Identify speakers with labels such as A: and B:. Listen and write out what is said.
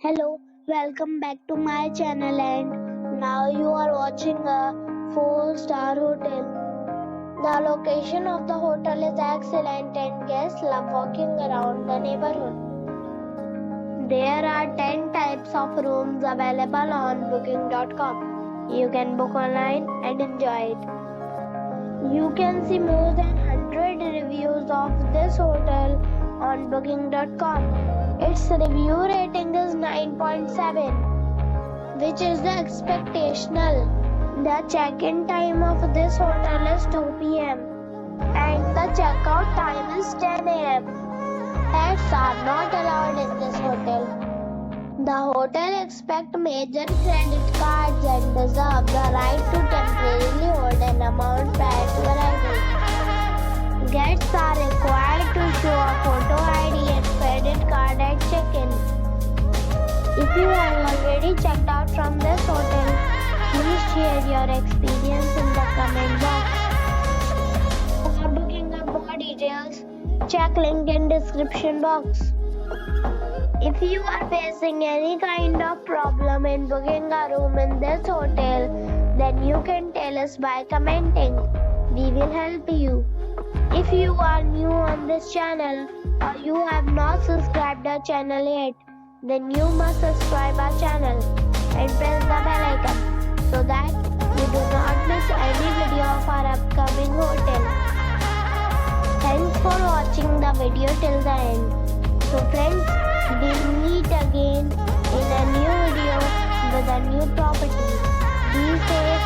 A: Hello, welcome back to my channel and now you are watching a 4-star hotel. The location of the hotel is excellent and guests love walking around the neighborhood. There are 10 types of rooms available on booking.com. You can book online and enjoy it. You can see more than 100 reviews of this hotel on booking.com. Its review rating is 9.7, which is the expectational. The check-in time of this hotel is 2 p.m. and the check-out time is 10 a.m. Pets are not allowed in this hotel. The hotel accepts major credit cards and reserves the right to temporarily hold an amount prior to arrival. Guests are required to show a photo ID and credit card at check-in. If you have already checked out from this hotel, please share your experience in the comment box. For booking or more details, check link in description box. If you are facing any kind of problem in booking a room in this hotel, then you can tell us by commenting. We will help you. If you are new on this channel or you have not subscribed our channel yet, then you must subscribe our channel and press the bell icon so that you do not miss any video of our upcoming hotel. Thanks for watching the video till the end. So friends, we'll meet again in a new video with a new property. Be safe.